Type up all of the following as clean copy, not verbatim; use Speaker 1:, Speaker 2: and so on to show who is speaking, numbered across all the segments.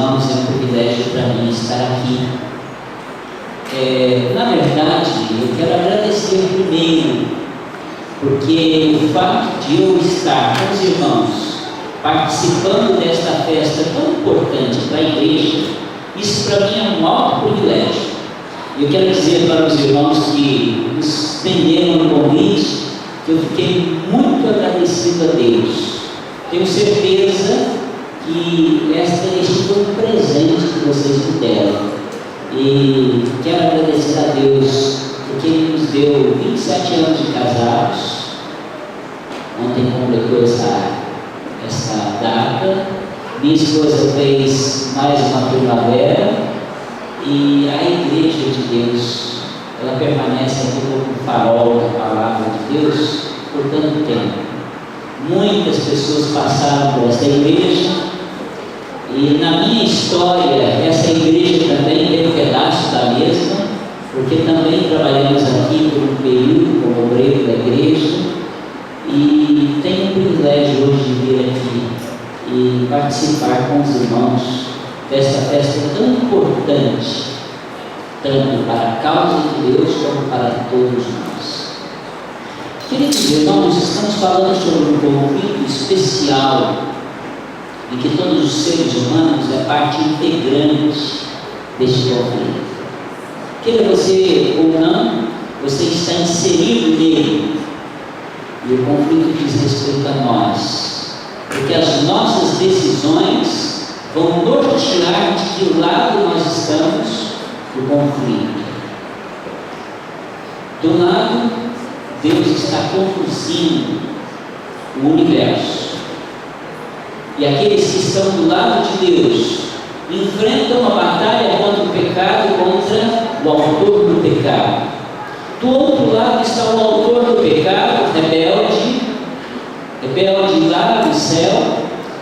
Speaker 1: irmãos, é um privilégio para mim estar aqui. Na verdade, eu quero agradecer primeiro, porque o fato de eu estar com os irmãos participando desta festa tão importante para a igreja, isso para mim é um alto privilégio. Eu quero dizer para os irmãos que nos estenderam no convite, que eu fiquei muito agradecido a Deus. Tenho certeza que este foi um presente que vocês me deram. E quero agradecer a Deus, porque Ele nos deu 27 anos de casados. Ontem completou essa data. Minha esposa fez mais uma primavera. E a igreja de Deus, ela permanece aqui como um farol da palavra de Deus por tanto tempo. Muitas pessoas passaram por essa igreja, e na minha história, essa igreja também tem um pedaço da mesma, porque também trabalhamos aqui por um período como obreiro da igreja, e tenho o privilégio hoje de vir aqui e participar com os irmãos desta festa tão importante, tanto para a causa de Deus como para todos nós. Queridos irmãos, estamos falando sobre um conflito especial em que todos os seres humanos é parte integrante deste conflito. Queira você ou não, você está inserido nele, e o conflito diz respeito a nós, porque as nossas decisões vão nortear de que lado nós estamos do conflito. Do lado, Deus está conduzindo o universo. E aqueles que estão do lado de Deus enfrentam uma batalha contra o pecado e contra o autor do pecado. Do outro lado está o autor do pecado, rebelde lá do céu,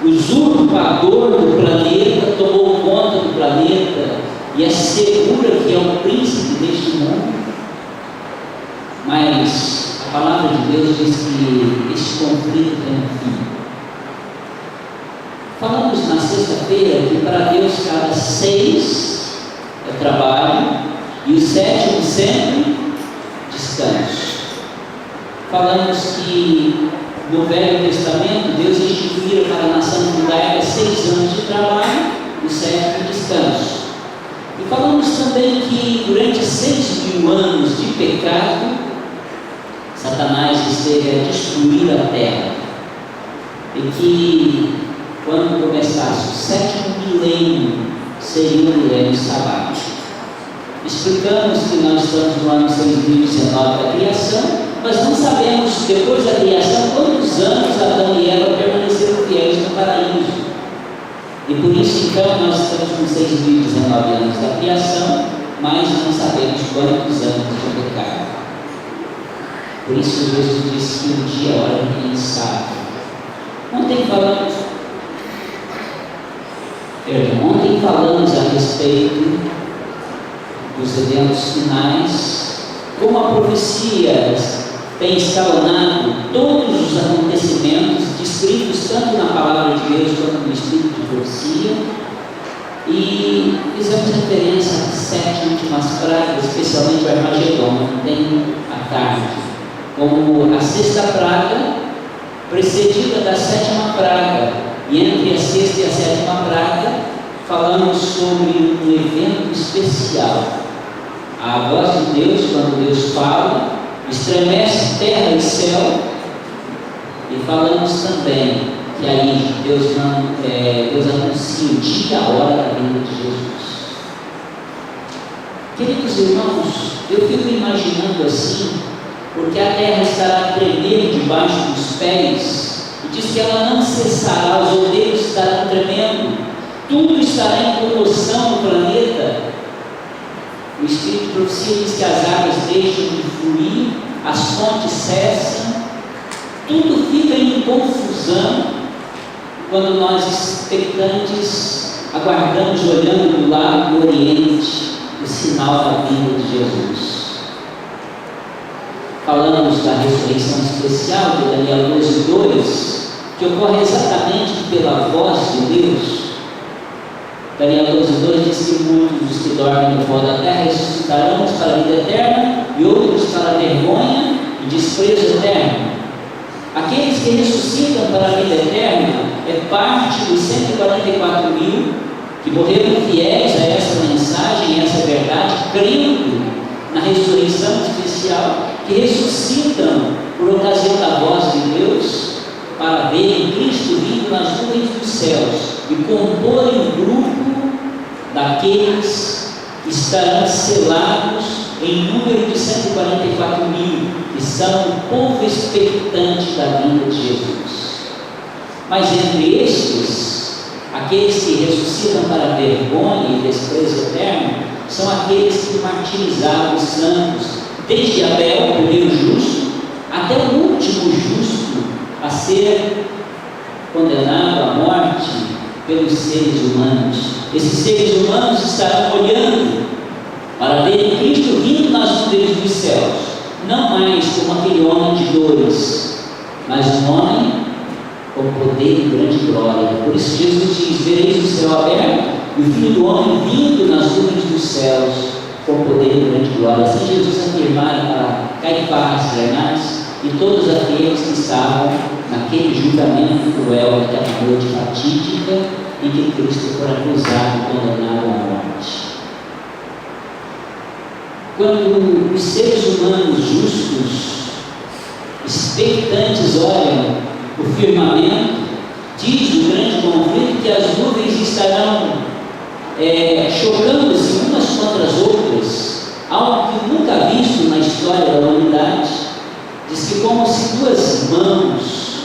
Speaker 1: usurpador do planeta, tomou conta do planeta e assegura que é o príncipe deste mundo. Mas a palavra de Deus diz que este conflito tem um fim. Falamos na sexta-feira que para Deus cada 6 é trabalho e o 7º sempre descanso. Falamos que no Velho Testamento, Deus instituía para a nação judaica 6 anos de trabalho e 7º descanso. E falamos também que durante 6.000 anos de pecado, Satanás esteve a destruir a terra. E que quando começasse o 7º milênio, seria o milênio sabático. Explicamos que nós estamos no ano 2019 da criação, mas não sabemos, depois da criação, quantos anos Adão e Eva permaneceram fiéis no paraíso. E por isso, então, nós estamos com 6.019 anos da criação, mas não sabemos quantos anos de pecado. Por isso, Jesus disse que um dia, a hora ninguém sabe. Ontem falamos a respeito dos eventos finais, como a profecia tem escalonado todos os acontecimentos descritos tanto na palavra de Deus quanto no espírito de profecia, e fizemos referência às 7 últimas pragas, especialmente o Armagedon, que tem à tarde, como a 6ª praga, precedida da 7ª praga, e entre a 6ª e a 7ª praga, falamos sobre um evento especial. A voz de Deus, quando Deus fala, estremece terra e céu, e falamos também que aí Deus anuncia o dia e a hora da vinda de Jesus. Queridos irmãos, eu fico imaginando assim, porque a terra estará a tremer debaixo dos pés, e diz que ela não cessará, os outeiros estarão tremendo, tudo estará em comoção no planeta. O Espírito de profecia diz que as águas deixam de fluir, as fontes cessam, tudo fica em confusão, quando nós expectantes aguardamos, olhando do lado do Oriente, o sinal da vinda de Jesus. Falamos da ressurreição especial de Daniel 12:2, que ocorre exatamente pela voz de Deus. Daniel 12:2 diz que muitos dos que dormem no pó da terra ressuscitarão para a vida eterna e outros para a vergonha e desprezo eterno. Aqueles que ressuscitam para a vida eterna é parte dos 144 mil que morreram fiéis a essa mensagem, a essa verdade, crendo na ressurreição especial, que ressuscitam por ocasião da voz de Deus, para verem Cristo vindo nas nuvens dos céus e comporem o grupo daqueles que estarão selados em número de 144 mil, que são o povo expectante da vinda de Jesus. Mas entre estes, aqueles que ressuscitam para vergonha e desprezo eterno, são aqueles que martirizaram os santos, desde Abel, o primeiro justo, até o último justo a ser condenado à morte pelos seres humanos. Esses seres humanos estarão olhando para ver Cristo vindo nas nuvens dos céus, não mais como aquele homem de dores, mas um homem com poder e grande glória. Por isso Jesus diz: vereis o céu aberto e o Filho do Homem vindo nas nuvens dos céus com poder e grande glória. Assim Jesus afirmara para Caifás, Anás e todos aqueles que estavam naquele julgamento cruel, naquela noite fatídica em que Cristo foi acusado e condenado à morte. Quando os seres humanos justos, expectantes, olham o firmamento, diz o grande conflito que as nuvens estarão chocando-se umas contra as outras, algo que nunca visto na história da humanidade. Diz que como se duas mãos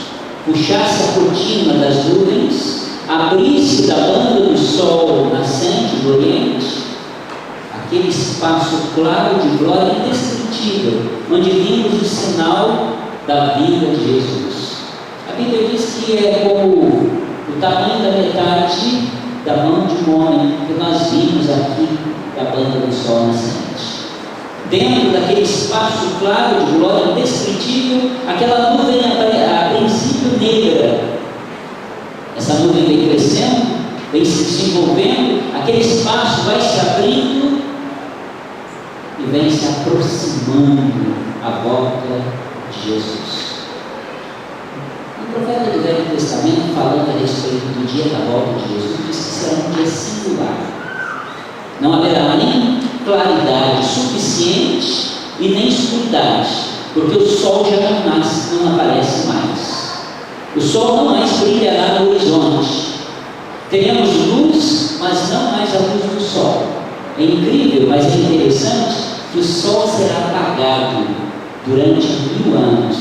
Speaker 1: puxassem a cortina das nuvens, abrisse da banda do sol nascente do oriente, aquele espaço claro de glória indescritível, onde vimos o sinal da vida de Jesus. A Bíblia diz que é como o tamanho da metade da mão de um homem que nós vimos aqui da banda do sol nascente. Dentro daquele espaço claro de glória indescritível, aquela nuvem a princípio negra. Essa nuvem vem crescendo, vem se desenvolvendo, aquele espaço vai se abrindo e vem se aproximando à volta de Jesus. O profeta do Velho Testamento, falando a respeito do dia da volta de Jesus, diz que será um dia singular. Não haverá nem claridade suficiente e nem escuridade, porque o sol já não nasce, não aparece mais. O sol não mais brilhará no horizonte. Teremos luz, mas não mais a luz do sol. É incrível, mas é interessante que o sol será apagado durante 1000 anos.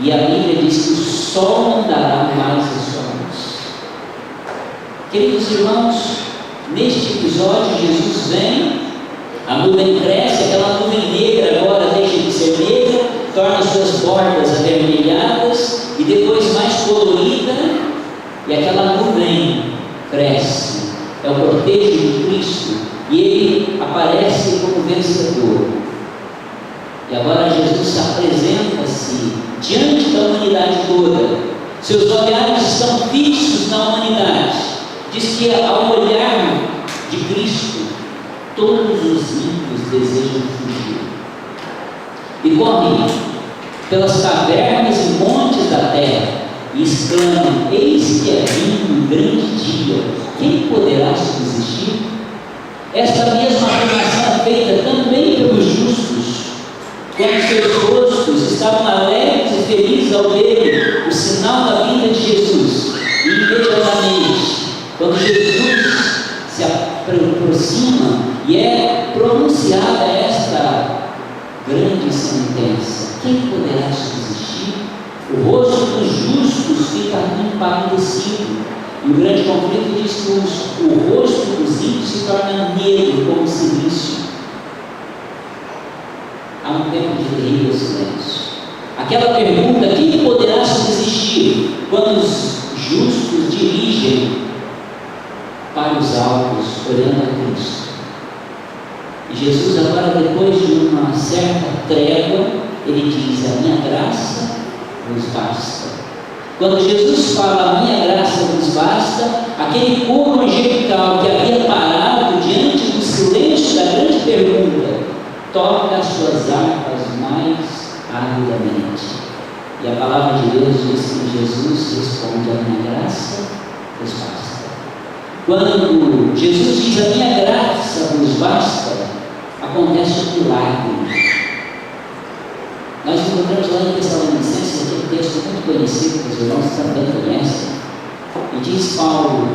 Speaker 1: E a Bíblia diz que o sol não dará mais a sua luz. Queridos irmãos, neste episódio Jesus vem, a nuvem cresce, aquela nuvem negra agora deixa de ser negra, torna suas bordas avermelhadas e depois mais colorida, e aquela nuvem cresce. É o cortejo de Cristo e ele aparece como vencedor. E agora Jesus se apresenta-se diante da humanidade toda. Seus olhares estão fixos na humanidade. Diz que ao olhar de Cristo, todos os ímpios desejam fugir e correm pelas cavernas e montes da terra e exclamam: eis que é vindo um grande dia, quem poderá subsistir? Esta mesma afirmação é feita também pelos justos, quando seus rostos estavam alegres e felizes ao verem o sinal da vinda de Jesus. E imediatamente, quando Jesus se aproxima e é pronunciada esta grande sentença: quem poderá subsistir? O rosto dos justos fica empalidecido. E o grande conflito diz que o rosto dos ímpios se torna negro como silício. Há um tempo de terrível silêncio. Aquela pergunta: quem poderá subsistir? Quando os justos dirigem para os altos, olhando a Cristo. E Jesus agora, depois de uma certa trégua, ele diz: a minha graça nos basta. Quando Jesus fala, a minha graça vos basta, aquele coro angelical que havia parado diante do silêncio da grande pergunta, toca as suas harpas mais avidamente. E a palavra de Deus diz que Jesus responde, a minha graça vos basta. Quando Jesus diz, a minha graça vos basta, acontece um milagre. Nós encontramos lá em Tessalonicenses aquele texto muito conhecido, que os irmãos também conhecem, e diz Paulo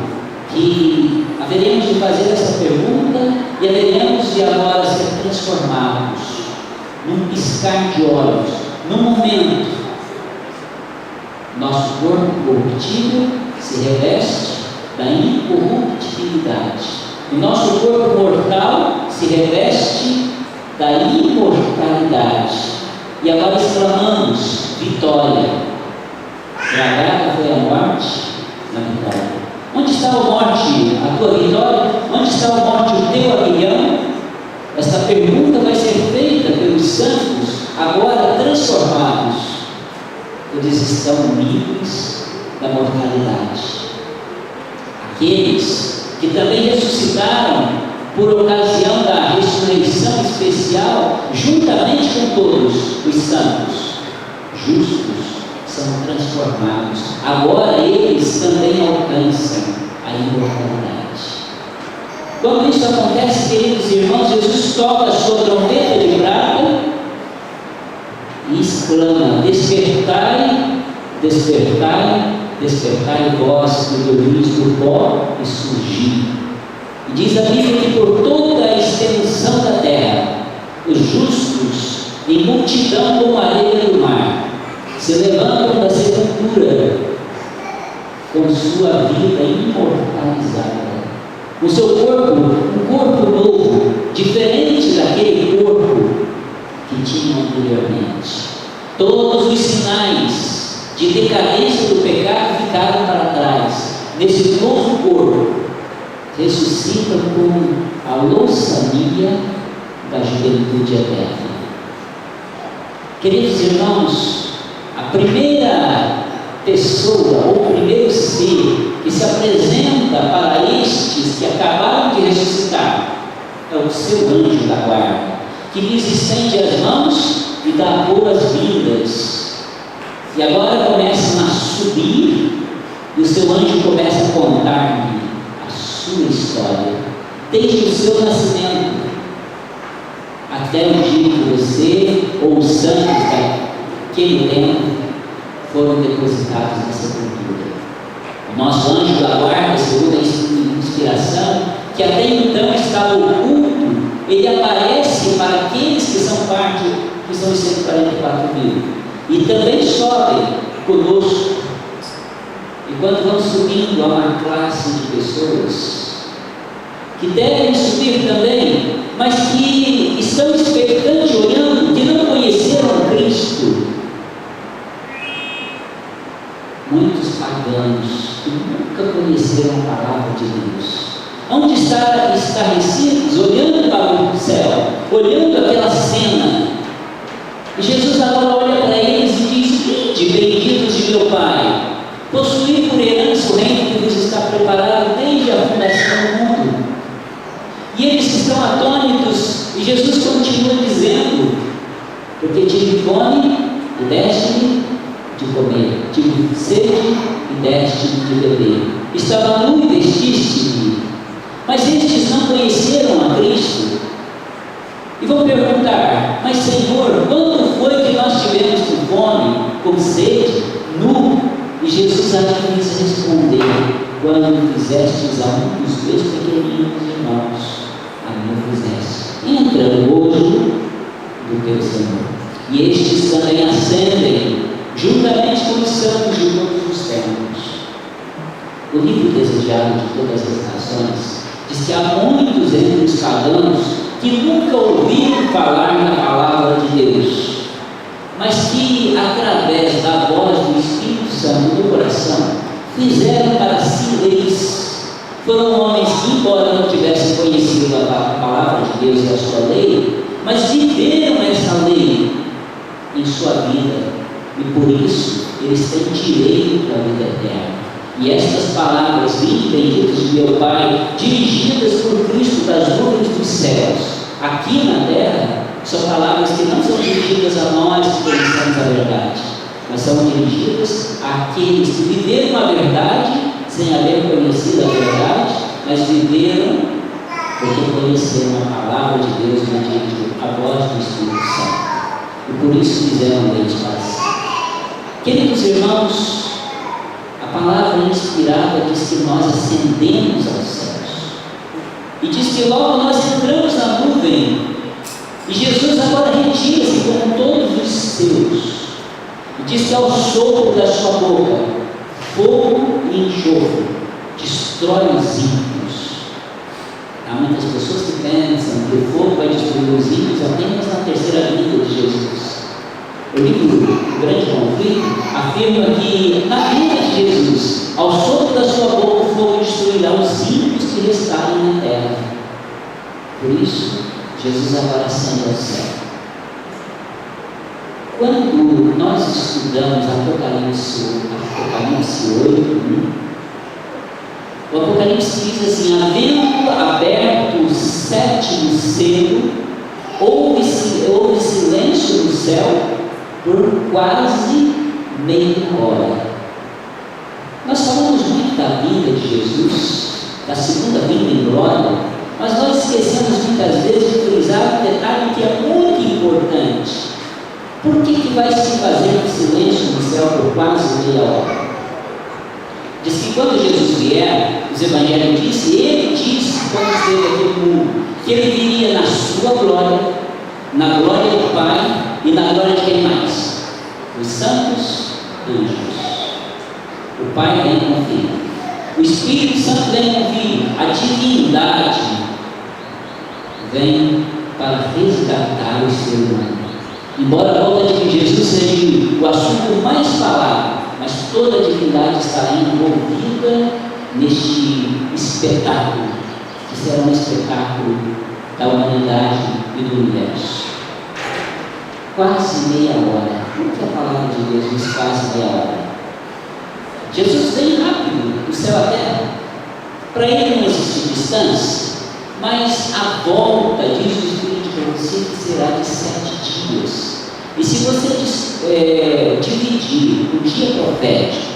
Speaker 1: que haveremos de fazer essa pergunta e haveremos de agora ser transformados num piscar de olhos, num momento. Nosso corpo corruptível se reveste da incorruptibilidade. O nosso corpo mortal se reveste da imortalidade. E agora exclamamos, vitória. Tragada foi a morte na vitória. Onde está a morte, a tua vitória? Onde está a morte, o teu aguilhão? Esta pergunta vai ser feita pelos santos, agora transformados. Eles estão livres da mortalidade. Aqueles que também ressuscitaram por ocasião da ressurreição especial, juntamente com todos os santos justos, são transformados. Agora eles também alcançam a imortalidade. Quando isso acontece, queridos irmãos, Jesus toca a sua trombeta de prata e exclama, despertai, despertai, despertai vós que dormis do pó e surgi. E diz a Bíblia que por toda a extensão da terra, os justos, em multidão como a areia do mar, se levantam da sepultura com sua vida imortalizada, o seu corpo, um corpo novo, diferente daquele corpo que tinham anteriormente. Todos os sinais de decadência do pecado ficaram para trás. Nesse novo corpo, ressuscita como a louçania da juventude eterna. Queridos irmãos, a primeira pessoa, ou o primeiro ser que se apresenta para estes que acabaram de ressuscitar, é o seu anjo da guarda, que lhes estende as mãos e dá boas-vindas. E agora começam a subir, e o seu anjo começa a contar-lhe sua história, desde o seu nascimento até o dia que você ou os santos daquele tempo foram depositados na sepultura. O nosso anjo da guarda, segundo a inspiração, que até então estava oculto, ele aparece para aqueles que são parte, que são os 144 mil, e também sobe conosco. E quando vão subindo, há uma classe de pessoas que devem subir também, mas que estão expectantes, olhando, que não conheceram Cristo. Muitos paganos que nunca conheceram a palavra de Deus. Onde está estarrecidos, olhando para o céu, olhando aquela cena. E Jesus agora olha para eles e diz: vinde, benditos de meu Pai, possuir por herança o reino que vos está preparado desde a fundação do mundo. E eles estão atônitos, e Jesus continua dizendo: porque tive fome e deste-me de comer, tive sede e deste-me de beber, estava nu e vestiste-me. Mas estes não conheceram a Cristo e vão perguntar: mas Senhor, quando foi que nós tivemos com fome, com sede, nu? E Jesus há de lhes responder: quando fizestes a um dos meus pequeninos irmãos, a mim fizeste. Entra no gozo do teu Senhor. E estes também ascendem, juntamente com os santos de todos os tempos. O livro desejado de todas as nações diz que há muitos entre os pagãos que nunca ouviram falar na palavra de Deus, mas que, através da voz do Espírito Santo do coração, fizeram para si leis. Foram homens que, embora não tivessem conhecido a palavra de Deus e a sua lei, mas viveram essa lei em sua vida, e por isso eles têm direito à vida eterna. E estas palavras, vinde benditos de meu Pai, dirigidas por Cristo das nuvens dos céus, aqui na terra, são palavras que não são dirigidas a nós que conhecemos a verdade, mas são dirigidas àqueles que viveram a verdade sem haver conhecido a verdade, mas viveram porque conheceram a palavra de Deus mediante a voz do Espírito Santo, e por isso fizeram leite para si. Queridos irmãos, a palavra inspirada diz que nós ascendemos aos céus, e diz que logo nós entramos na nuvem, e Jesus agora retira-se com todos os seus, e diz que ao sopro da sua boca, fogo e enxofre destrói os ímpios. Há muitas pessoas que pensam que o fogo vai destruir os ímpios apenas na terceira vinda de Jesus. O livro O Grande Conflito afirma que na vinda de Jesus, ao sopro da sua boca, o fogo destruirá os ímpios que restarem na terra. Por isso, Jesus agora ascende ao céu. Quando nós estudamos Apocalipse 8, o Apocalipse diz assim: havendo aberto o sétimo selo, houve silêncio no céu por quase meia hora. Nós falamos muito da vinda de Jesus, da segunda vinda em glória, mas nós esquecemos muitas vezes de frisar um detalhe que é muito importante. Por que vai se fazer um silêncio no céu por quase meia hora? Diz que quando Jesus vier, os evangelhos dizem, ele disse quando esteve aqui no mundo, que ele viria na sua glória, na glória do Pai e na glória de quem mais? Os santos anjos. O Pai vem com o Filho, o Espírito Santo vem com o Filho, a divindade vem para resgatar o ser humano. Embora a volta de Jesus seja o assunto mais falado, mas toda a divindade está envolvida neste espetáculo, que será um espetáculo da humanidade e do universo. Quase meia hora. Por que a palavra de Deus diz quase meia hora? Jesus vem rápido do céu à terra. Para ele não existe distância, mas a volta, diz o Espírito de você, será de 7 dias. E se você dividir o dia profético,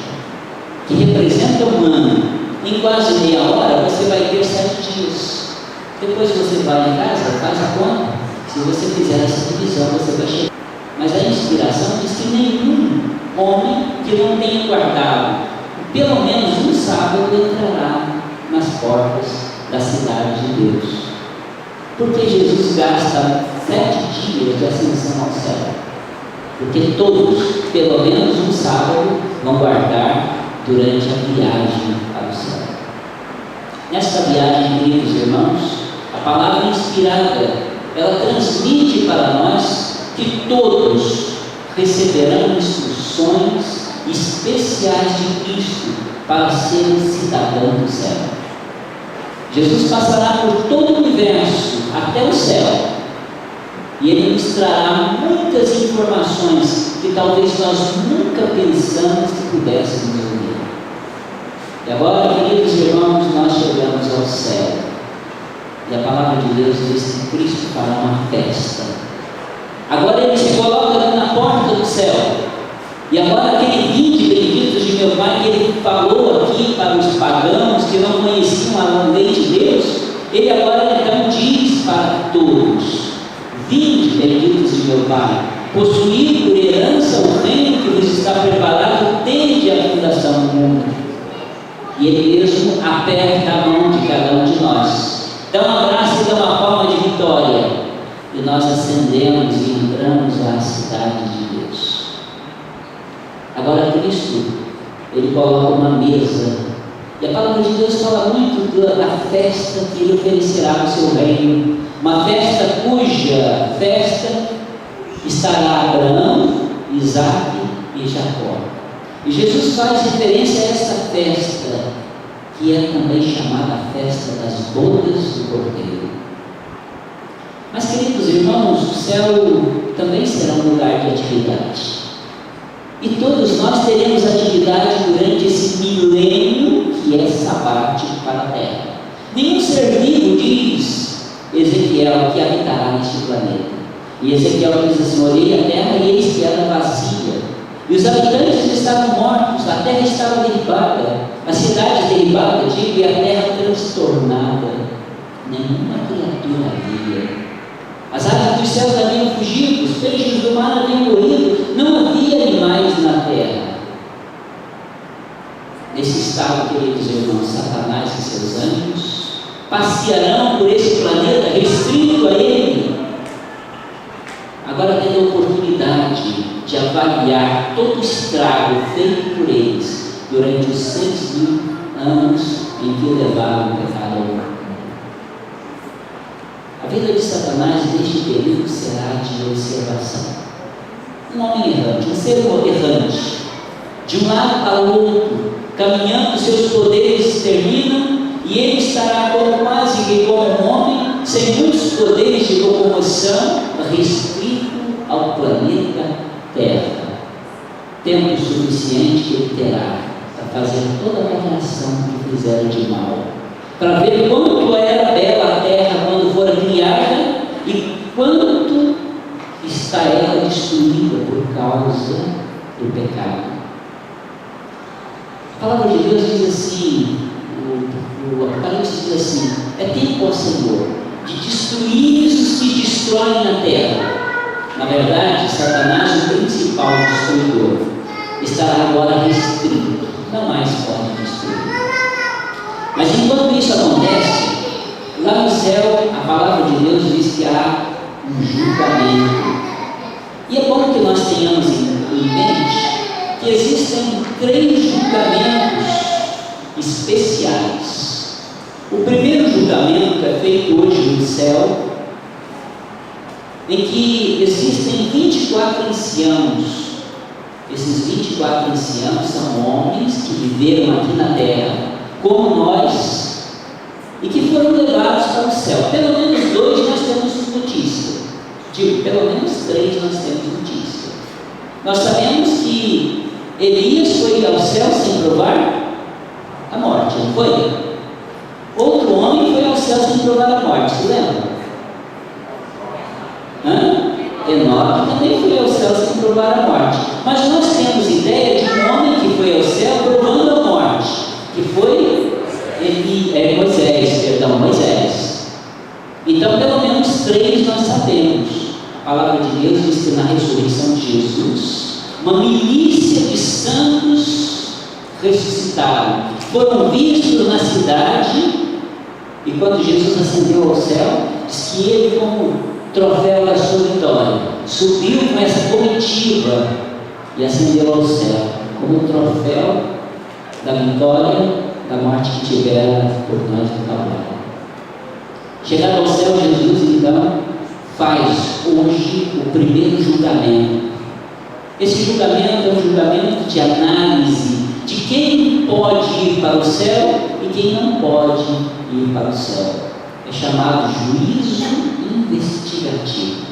Speaker 1: que representa um ano, em quase meia hora, você vai ter 7 dias. Depois você vai em casa, faz a conta. Se você fizer essa divisão, você vai chegar. Mas a inspiração diz que nenhum homem que não tenha guardado pelo menos um sábado entrará nas portas da cidade de Deus. Porque Jesus gasta 7 dias de ascensão ao céu. Porque todos, pelo menos um sábado, vão guardar durante a viagem para o céu. Nesta viagem, queridos irmãos, a palavra inspirada, ela transmite para nós que todos receberão instruções especiais de Cristo para serem cidadãos do céu. Jesus passará por todo o universo até o céu, e ele nos trará muitas informações que talvez nós nunca pensamos que pudéssemos ouvir. E agora, queridos irmãos, nós chegamos ao céu, e a palavra de Deus diz que Cristo fará uma festa. Agora ele se coloca ali na porta do céu, e agora aquele vinde benditos de meu Pai que ele falou aqui para os pagãos que não conheciam a lei de Deus, ele agora então diz para todos: vinde benditos de meu Pai, possuir por herança o reino que vos está preparado desde a fundação do mundo. E ele mesmo aperta a mão de cada um de nós, dá um abraço e dá uma palma de vitória, e nós ascendemos e entramos à cidade de Deus. Agora Cristo, ele coloca uma mesa, e a palavra de Deus fala muito da festa que ele oferecerá no seu reino, uma festa cuja festa estará Abraão, Isaac e Jacó. E Jesus faz referência a esta festa, que é também chamada a festa das bodas do Cordeiro. Mas, queridos irmãos, o céu também será um lugar de atividade. E todos nós teremos atividade durante esse milênio que é sabático para a terra. Nenhum ser vivo, diz Ezequiel, que habitará neste planeta. E Ezequiel diz assim: olhei a terra e eis que era vazia, e os habitantes estavam mortos, a terra estava derribada, a cidade derribada, digo, e a terra transtornada. Nenhuma criatura havia. As aves dos céus haviam fugido, os peixes do mar haviam morrido, não havia animais na terra. Nesse estado, queridos irmãos, Satanás e seus anjos passearão por esse planeta restrito a ele. Agora tem a oportunidade de avaliar todo o estrago feito por eles durante os 6.000 anos em que levaram o pecado ao mundo. A vida de Satanás neste período será de observação. Um homem errante, um ser errante, de um lado para o outro, caminhando, seus poderes terminam, e ele estará quase que como um homem, sem muitos poderes de locomoção, restrito ao planeta Terra. Tempo suficiente que ele terá para fazer toda a avaliação que fizeram de mal, para ver quanto era bela a terra quando fora criada e quanto está ela destruída por causa do pecado. A palavra de Deus diz assim, o Apocalipse diz assim: é tempo, ó Senhor, de destruir os que destroem a terra. Na verdade, Satanás, o principal destruidor, estará agora restrito, não mais pode destruir. Mas enquanto isso acontece, lá no céu, a palavra de Deus diz que há um julgamento. E é bom que nós tenhamos em mente que existem 3 julgamentos especiais. O primeiro julgamento é feito hoje no céu, em que existem 24 anciãos. Esses 24 anciãos são homens que viveram aqui na terra como nós e que foram levados para o céu. Pelo menos 2 nós temos notícia. Digo, pelo menos 3 nós temos notícia. Nós sabemos que Elias foi ao céu sem provar a morte, não foi? Outro homem foi ao céu sem provar a morte, se lembra? Enoque também foi ao céu sem provar a morte. Mas nós temos ideia de um homem que foi ao céu provando a morte, que foi Moisés. Então, pelo menos 3 nós sabemos. A palavra de Deus diz que na ressurreição de Jesus, uma milícia de santos ressuscitaram, foram vistos na cidade, e quando Jesus ascendeu ao céu, diz que ele, como troféu da sua vitória, subiu com essa comitiva e ascendeu ao céu, como troféu da vitória da morte que tivera por nós no Calvário. Chegado ao céu, Jesus então faz hoje o primeiro julgamento. Esse julgamento é um julgamento de análise de quem pode ir para o céu e quem não pode ir para o céu. É chamado juízo investigativo,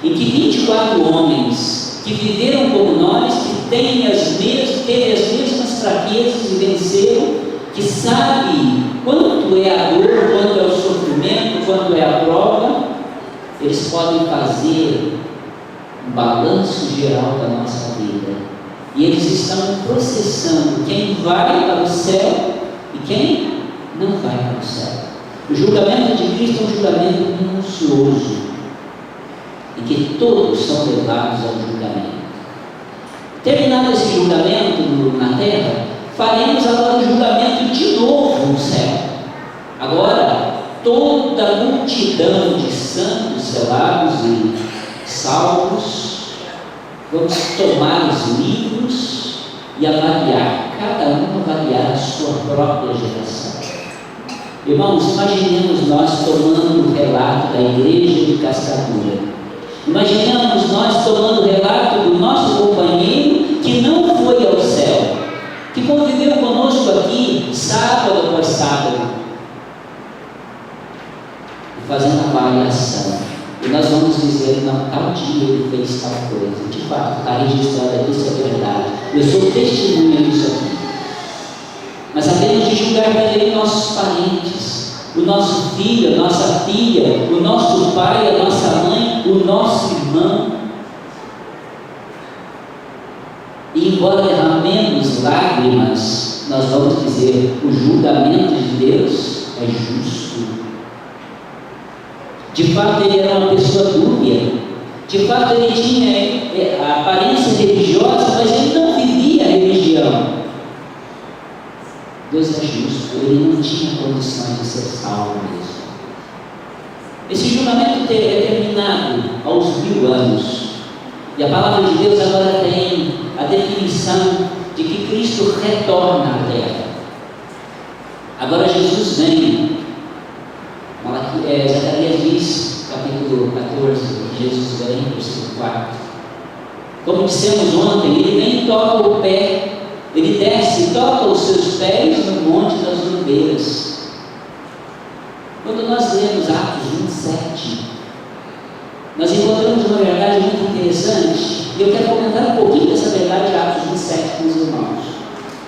Speaker 1: em que 24 homens que viveram como nós, que têm as mesmas fraquezas e venceram, que sabem quanto é a dor, quanto é o sofrimento, quanto é a prova, eles podem fazer um balanço geral da nossa vida. E eles estão processando quem vai para o céu e quem não vai para o céu. O julgamento de Cristo é um julgamento minucioso, em que todos são levados ao julgamento. Terminado esse julgamento na terra, faremos agora o julgamento de novo no céu. Agora, toda a multidão de santos selados e salvos, vamos tomar os livros e avaliar, cada um avaliar a sua própria geração. Irmãos, imaginemos nós tomando o relato da igreja de Cascadura. Imaginemos nós tomando o relato do nosso companheiro que não foi ao céu, que conviveu conosco aqui sábado após sábado, e fazendo a avaliação. E nós vamos dizer, não, tal dia ele fez tal coisa. De fato, está registrado aqui, isso é verdade. Eu sou testemunha disso aqui. Mas sabemos de julgar também nossos parentes, o nosso filho, a nossa filha, o nosso pai, a nossa mãe, o nosso irmão. E embora derramemos lágrimas, nós vamos dizer, o julgamento de Deus é justo. De fato, ele era uma pessoa dúbia. De fato, ele tinha a aparência religiosa, mas ele não vivia a religião. Deus é justo, ele não tinha condições de ser salvo mesmo. Esse julgamento é terminado aos 1000 anos. E a palavra de Deus agora tem a definição de que Cristo retorna à terra. Agora Jesus vem. Zacarias diz, capítulo 14, Jesus vem, versículo 4. Como dissemos ontem, ele vem e toca o pé. Ele desce e toca os seus pés no Monte das Oliveiras. Quando nós lemos Atos 27, nós encontramos uma verdade muito interessante, e eu quero comentar um pouquinho dessa verdade de Atos 27 com os irmãos.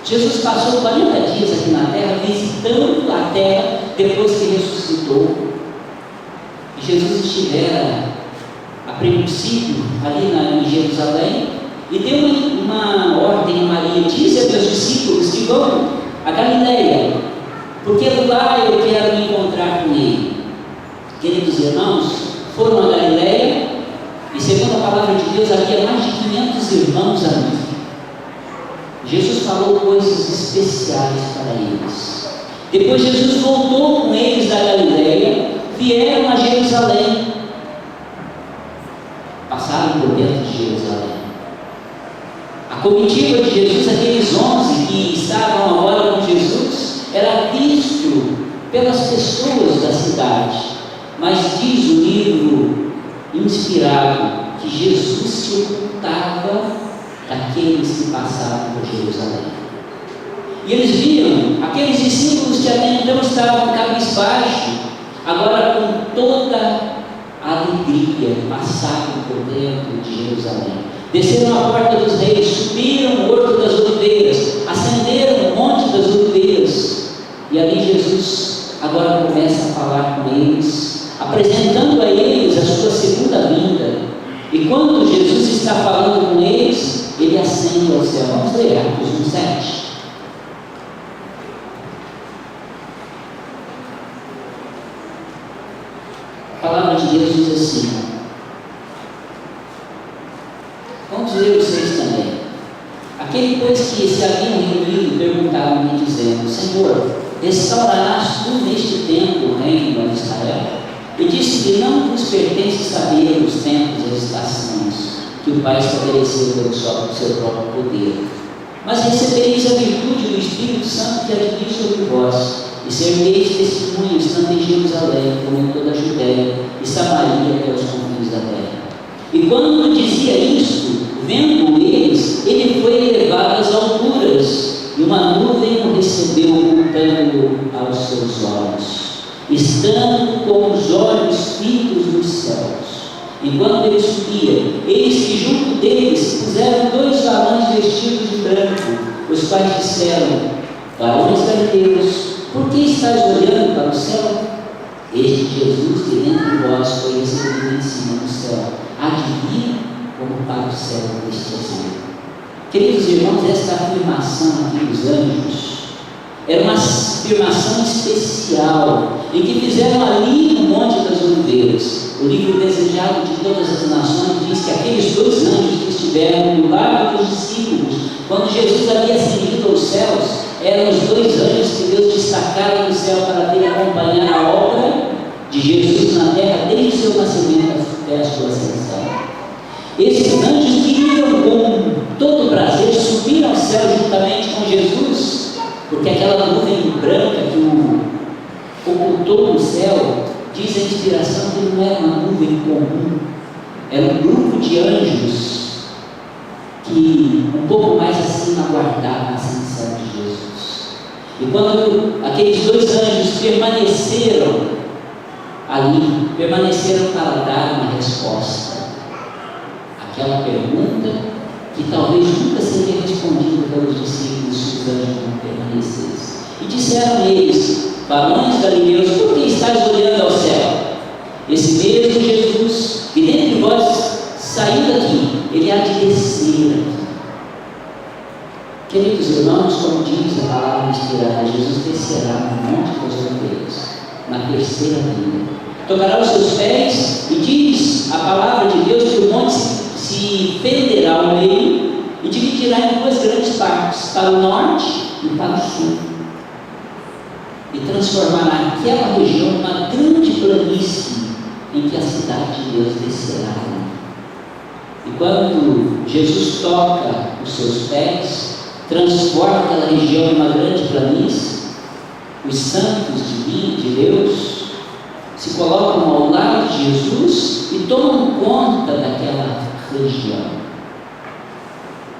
Speaker 1: Jesus passou 40 dias aqui na terra, visitando a terra depois que ressuscitou. E Jesus estivera a princípio ali em Jerusalém, e deu uma ordem a Maria: diz a meus discípulos que vão a Galileia, porque lá eu quero me encontrar com ele. Queridos irmãos, foram a Galileia, e segundo a palavra de Deus, havia mais de 500 irmãos ali. Jesus falou coisas especiais para eles. Depois Jesus voltou com eles da Galileia, vieram a Jerusalém, passaram por dentro de Jerusalém. A comitiva de Jesus, aqueles 11 que estavam agora com Jesus, era visto pelas pessoas da cidade. Mas diz o livro inspirado que Jesus se ocultava daqueles que passavam por Jerusalém. E eles viram aqueles discípulos que até então estavam cabisbaixos, agora com toda a alegria passaram por dentro de Jerusalém. Desceram a porta dos reis, subiram o Horto das Oliveiras, ascenderam o Monte das Oliveiras, e ali Jesus agora começa a falar com eles, apresentando a eles a sua segunda vinda. E quando Jesus está falando com eles, ele ascende ao céu. Vamos ler Atos 1:7. A palavra de Deus diz assim. Vamos ler os 6 também. Aquele, pois, que se haviam reunido, perguntaram-lhe, dizendo: Senhor, restaurarás tu neste tempo o reino de Israel? E disse que não vos pertence saber os tempos e as estações que o Pai estabeleceu pelo seu próprio poder. Mas recebereis a virtude do Espírito Santo que adquire sobre vós, e sereis testemunhas tanto em Jerusalém como em toda a Judéia e Samaria até os confins da terra. E quando dizia isto, vendo eles, ele foi elevado às alturas, e uma nuvem o recebeu, ocultando-o aos seus olhos, estando com os olhos fitos nos céus. Enquanto ele subia, eis que junto deles puseram 2 varões vestidos de branco, os quais disseram: Varões galileus, por que estáis olhando para o céu? Este Jesus que dentre vós foi recebido em cima do céu, há de vir como para o céu deste exemplo. Queridos irmãos, esta afirmação aqui dos anjos era uma afirmação especial e que fizeram ali no Monte das Oliveiras. O livro Desejado de Todas as Nações diz que aqueles 2 anjos que estiveram no lado dos discípulos, quando Jesus havia ascendido aos céus, eram os 2 anjos que Deus destacara do céu para vir acompanhar a obra de Jesus na terra desde o seu nascimento até a sua ascensão. Esses anjos queriam com todo prazer subir ao céu juntamente com Jesus, porque aquela nuvem branca que o ocultou no céu, diz a inspiração que não era uma nuvem comum, era um grupo de anjos que um pouco mais acima aguardavam a ascensão de Jesus. E quando aqueles 2 anjos permaneceram ali, permaneceram para dar uma resposta àquela pergunta que talvez nunca seria respondida pelos discípulos se os anjos não permanecessem. E disseram eles: varões galileus, por que estáis olhando ao céu? Esse mesmo Jesus, que dentre vós saiu daqui, ele há de descer aqui. Queridos irmãos, como diz a palavra inspirada, Jesus descerá no Monte das Oliveiras, na terceira vinda. Tocará os seus pés e diz a palavra de Deus que o monte se fenderá ao meio e dividirá em duas grandes partes, para o norte e para o sul. E transformará aquela região numa grande planície em que a cidade de Deus descerá. E quando Jesus toca os seus pés, transforma aquela região em uma grande planície, os santos de Deus se colocam ao lado de Jesus e tomam conta daquela região.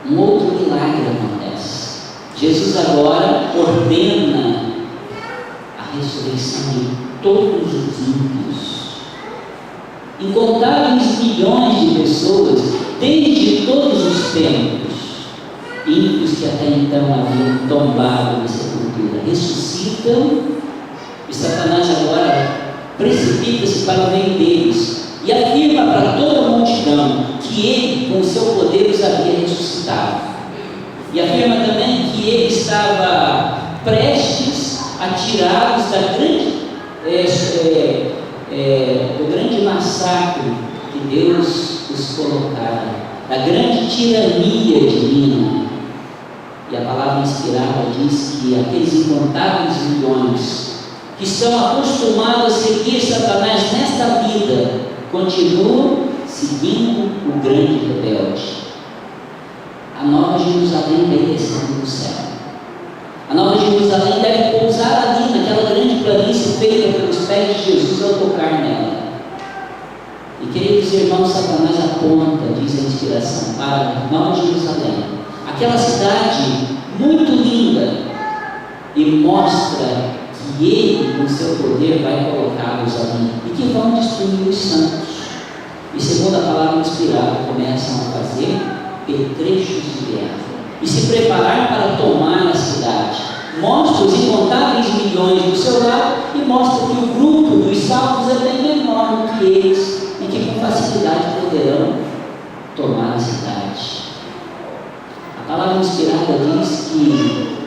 Speaker 1: Um outro milagre acontece. Jesus agora ordena a ressurreição de todos os ímpios. Incontáveis milhões de pessoas, desde todos os tempos, ímpios que até então haviam tombado na sepultura, ressuscitam, e Satanás agora precipita-se para o meio deles e afirma para toda a multidão que ele, com o seu poder, os havia ressuscitado. E afirma também que ele estava prestes a tirá-los do grande massacre que Deus os colocara, da grande tirania divina. E a palavra inspirada diz que aqueles incontáveis milhões que estão acostumados a seguir Satanás nesta vida continuam seguindo o grande rebelde. A Nova Jerusalém vem descendo do céu. A Nova Jerusalém deve pousar ali naquela grande planície feita pelos pés de Jesus ao tocar nela. E queridos irmãos, Satanás aponta, diz a inspiração, para a Nova Jerusalém, aquela cidade muito linda, e mostra que ele, com seu poder, vai colocá-los ali e que vão destruir os santos. E segundo a palavra inspirada, começam a fazer petrechos de guerra e se preparar para tomar a cidade. Mostra os incontáveis milhões do seu lado e mostra que o grupo dos salvos é bem menor do que eles e que com facilidade poderão tomar a cidade. A palavra inspirada diz que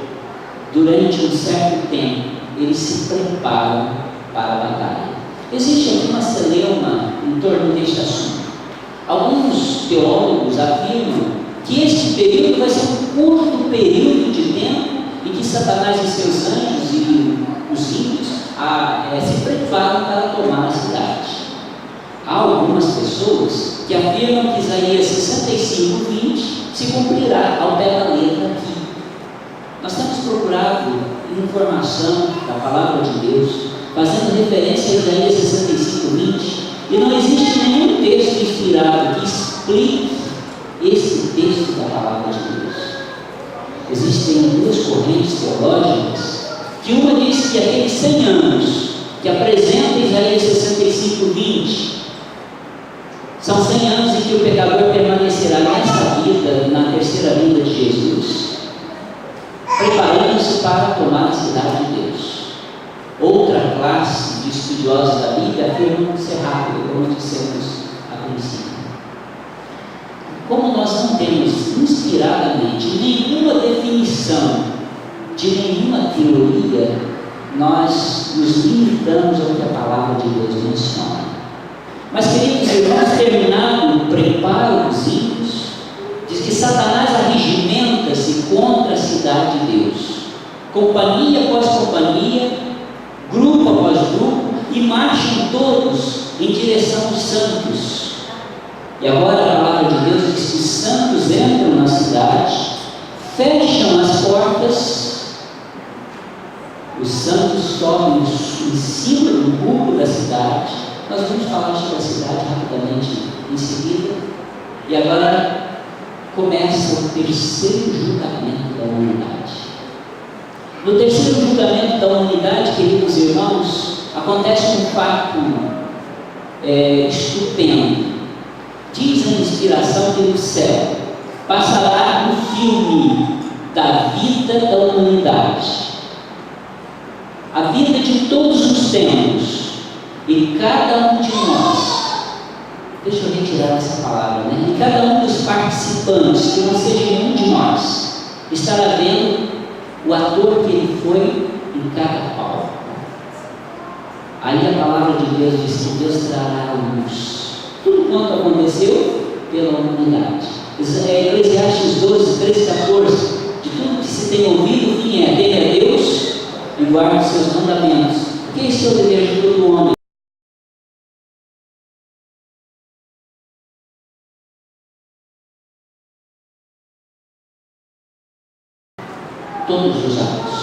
Speaker 1: durante um certo tempo eles se preparam para a batalha. Existe aqui uma celeuma em torno deste assunto. Alguns teólogos afirmam que este período vai ser um curto período de tempo em que Satanás e seus anjos e os ímpios se preparam para tomar a cidade. Há algumas pessoas que afirmam que Isaías 65:20 se cumprirá ao pé da letra aqui. Nós temos procurado informação da palavra de Deus, fazendo referência a Isaías 65:20, e não existe nenhum texto inspirado que explique esse texto da palavra de Deus. Existem duas correntes teológicas, que uma diz que aqueles 100 anos que apresenta Isaías 65:20 são 100 anos em que o pecador permanecerá nessa vida, na terceira vinda de Jesus, preparando-se para tomar a cidade de Deus. Outra classe de estudiosos da Bíblia afirma ser rápido, como dissemos a princípio. Como nós não temos inspiradamente nenhuma definição de nenhuma teoria, nós nos limitamos ao que a palavra de Deus menciona. Mas, queridos irmãos, terminado o preparo dos ímpios, diz que Satanás arregimenta-se contra a cidade de Deus, companhia após companhia, grupo após grupo, e marcham todos em direção aos santos. E agora a palavra de Deus diz que os santos entram na cidade, fecham as portas, os santos sobem em cima do muro da cidade. Nós vamos falar sobre a cidade rapidamente em seguida. E agora começa o terceiro julgamento da humanidade. No terceiro julgamento da humanidade, queridos irmãos, acontece um fato estupendo. Diz a inspiração que no céu passará o filme da vida da humanidade, a vida de todos os tempos, e cada um de nós, deixa eu retirar essa palavra, né? E cada um dos participantes, que não seja nenhum de nós, estará vendo o ator que ele foi em cada palco. Aí a palavra de Deus diz que Deus trará a luz. Tudo quanto aconteceu pela humanidade. Eclesiastes 12, 13, 14. De tudo que se tem ouvido, o fim é: teme a Deus e guarde os seus mandamentos, porque esse é o dever de todo homem. Todos os atos.